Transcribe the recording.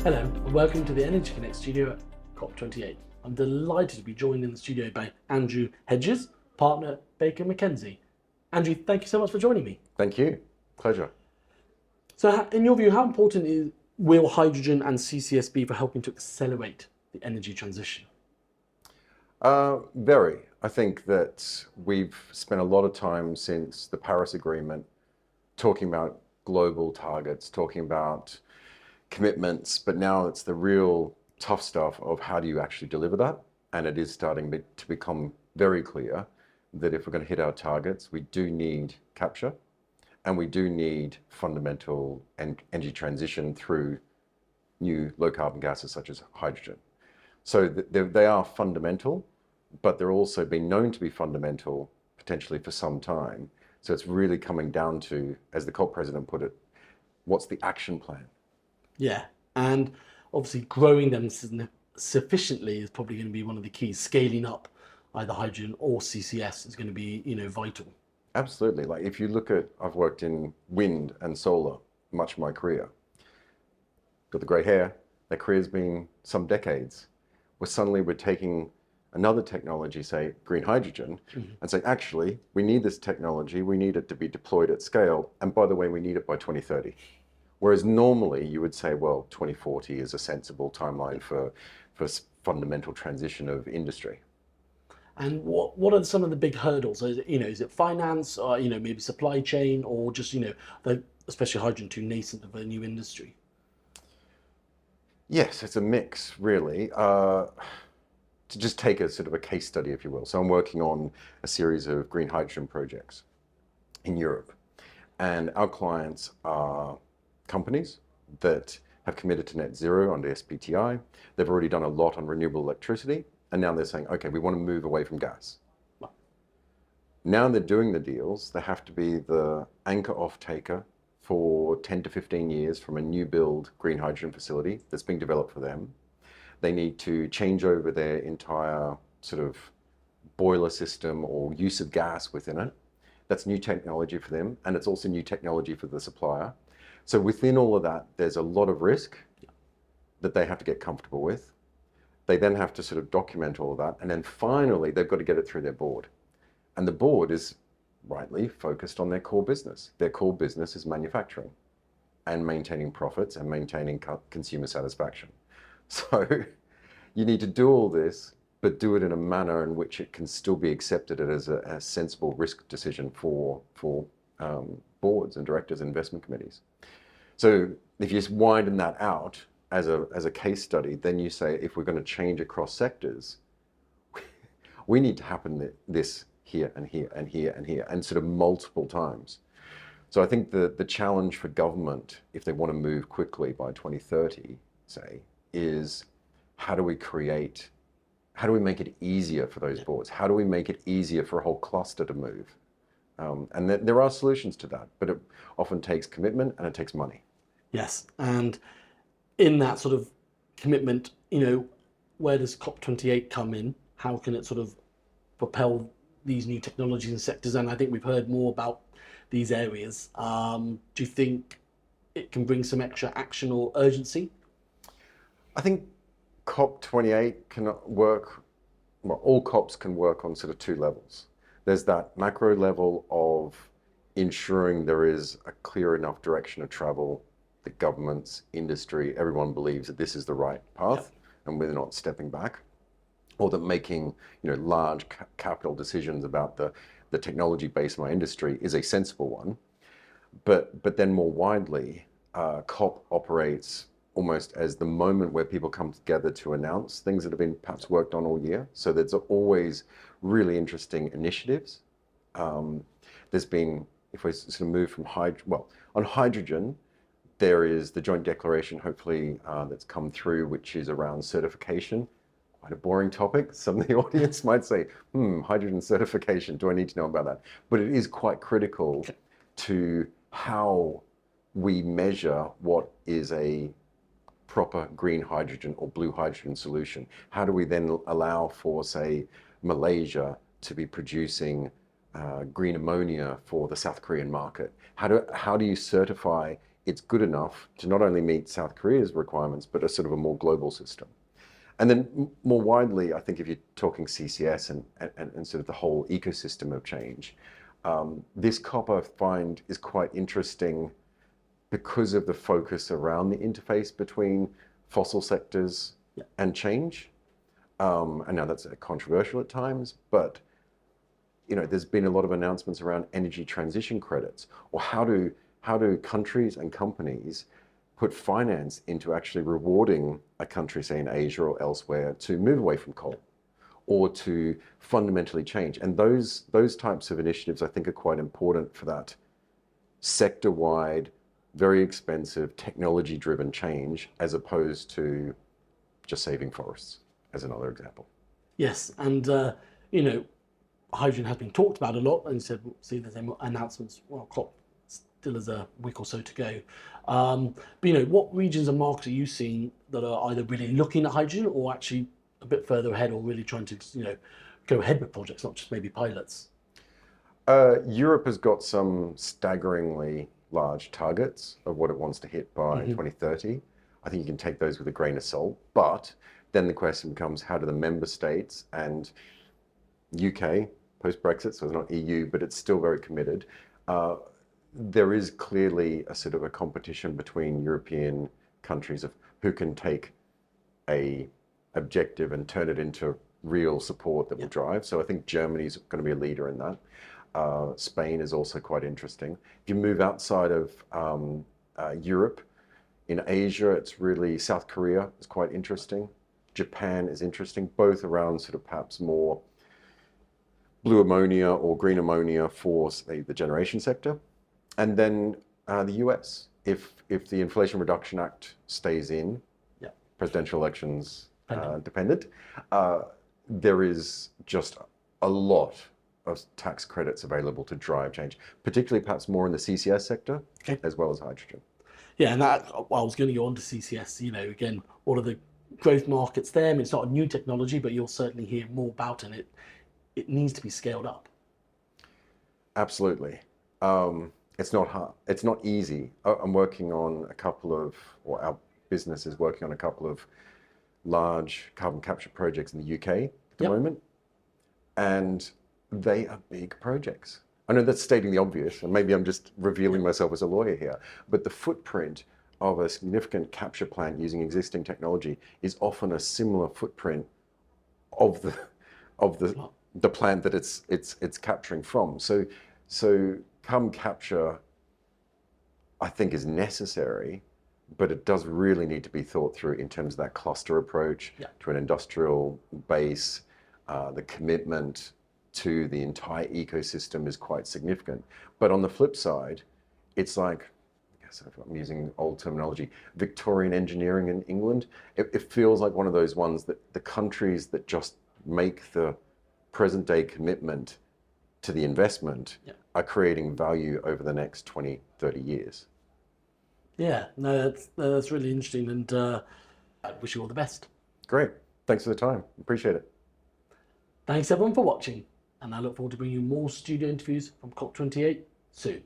Hello and welcome to the Energy Connect studio at COP28. I'm delighted to be joined in the studio by Andrew Hedges, partner at Baker McKenzie. Andrew, thank you so much for joining me. Thank you. Pleasure. So in your view, how important will hydrogen and CCS be for helping to accelerate the energy transition? Very. I think that we've spent a lot of time since the Paris Agreement talking about global targets, talking about commitments, but now it's the real tough stuff of how do you actually deliver that? And it is starting to become very clear that if we're going to hit our targets, we do need capture and we do need fundamental energy transition through new low carbon gases such as hydrogen. So they are fundamental, but they're also been known to be fundamental potentially for some time. So it's really coming down to, as the COP president put it, what's the action plan? Yeah, and obviously growing them sufficiently is probably going to be one of the keys. Scaling up either hydrogen or CCS is going to be, vital. Absolutely. Like if you look at, I've worked in wind and solar much of my career. Got the grey hair. That career's been some decades. Where suddenly we're taking another technology, say green hydrogen, and say, actually, we need this technology. We need it to be deployed at scale. And by the way, we need it by 2030. Whereas normally you would say, well, 2040 is a sensible timeline for fundamental transition of industry. And what are some of the big hurdles? Is it finance, or maybe supply chain, or just especially hydrogen too nascent of a new industry? Yes, it's a mix, really. To just take a sort of a case study, if you will. So I'm working on a series of green hydrogen projects in Europe, and our clients are companies that have committed to net zero under SBTi. They've already done a lot on renewable electricity, and now they're saying, okay, we want to move away from gas. Now they're doing the deals. They have to be the anchor off-taker for 10 to 15 years from a new build green hydrogen facility that's being developed for them. They need to change over their entire sort of boiler system or use of gas within it. That's new technology for them, and it's also new technology for the supplier. So within all of that, there's a lot of risk that they have to get comfortable with. They then have to sort of document all of that, and then finally, they've got to get it through their board. And the board is rightly focused on their core business. Their core business is manufacturing and maintaining profits and maintaining consumer satisfaction. So you need to do all this, but do it in a manner in which it can still be accepted as a sensible risk decision for boards and directors and investment committees. So if you just widen that out as a case study, then you say, if we're going to change across sectors, we need to happen this here and here and here and here and sort of multiple times. So I think the challenge for government, if they want to move quickly by 2030, say, is how do we make it easier for those boards? How do we make it easier for a whole cluster to move? And there are solutions to that, but it often takes commitment and it takes money. Yes, and in that sort of commitment, where does COP28 come in? How can it sort of propel these new technologies and sectors? And I think we've heard more about these areas. Do you think it can bring some extra action or urgency? I think COP28 can work, well, all COPs can work on sort of two levels. There's that macro level of ensuring there is a clear enough direction of travel that governments, industry, everyone believes that this is the right path and we're not stepping back, or that making large capital decisions about the technology base of my industry is a sensible one. But then more widely, COP operates almost as the moment where people come together to announce things that have been perhaps worked on all year. So there's always really interesting initiatives. There's been, if we sort of move from on hydrogen, there is the joint declaration, hopefully, that's come through, which is around certification. Quite a boring topic. Some of the audience might say, hydrogen certification, do I need to know about that? But it is quite critical to how we measure what is a proper green hydrogen or blue hydrogen solution. How do we then allow for, say, Malaysia to be producing green ammonia for the South Korean market? How do you certify it's good enough to not only meet South Korea's requirements, but a sort of a more global system. And then more widely, I think if you're talking CCS and sort of the whole ecosystem of change, this COP I find is quite interesting because of the focus around the interface between fossil sectors and change. I know that's controversial at times, but there's been a lot of announcements around energy transition credits, or how do countries and companies put finance into actually rewarding a country, say in Asia or elsewhere, to move away from coal or to fundamentally change. And those types of initiatives, I think, are quite important for that sector-wide, very expensive, technology-driven change, as opposed to just saving forests, as another example. Yes, and hydrogen has been talked about a lot, and you said we'll see there's announcements. Well, COP still has a week or so to go. But what regions and markets are you seeing that are either really looking at hydrogen or actually a bit further ahead, or really trying to go ahead with projects, not just maybe pilots? Europe has got some staggeringly large targets of what it wants to hit by 2030. I think you can take those with a grain of salt, but then the question becomes, how do the member states and UK, post-Brexit, so it's not EU, but it's still very committed. There is clearly a sort of a competition between European countries of who can take a objective and turn it into real support that will drive. So I think Germany's going to be a leader in that. Spain is also quite interesting. If you move outside of Europe, in Asia, it's really South Korea is quite interesting. Japan is interesting, both around sort of perhaps more blue ammonia or green ammonia for, say, the generation sector. And then the US, if the Inflation Reduction Act stays in, presidential elections dependent, there is just a lot of tax credits available to drive change, particularly perhaps more in the CCS sector, as well as hydrogen. Yeah, and that, well, I was going to go on to CCS, again, all of the growth markets there. I mean, it's not a new technology, but you'll certainly hear more about it. It needs to be scaled up. Absolutely. It's not hard. It's not easy. I'm working on or our business is working on a couple of large carbon capture projects in the UK at the moment. And they are big projects. I know that's stating the obvious, and maybe I'm just revealing myself as a lawyer here, but the footprint of a significant capture plant using existing technology is often a similar footprint of the plant that it's capturing from. So carbon capture, I think, is necessary, but it does really need to be thought through in terms of that cluster approach to an industrial base. The commitment to the entire ecosystem is quite significant. But on the flip side, it's like, I guess if I'm using old terminology, Victorian engineering in England. It feels like one of those ones that the countries that just make the present day commitment to the investment are creating value over the next 20, 30 years. Yeah, no, that's really interesting, and I wish you all the best. Great. Thanks for the time. Appreciate it. Thanks everyone for watching, and I look forward to bringing you more studio interviews from COP28 soon.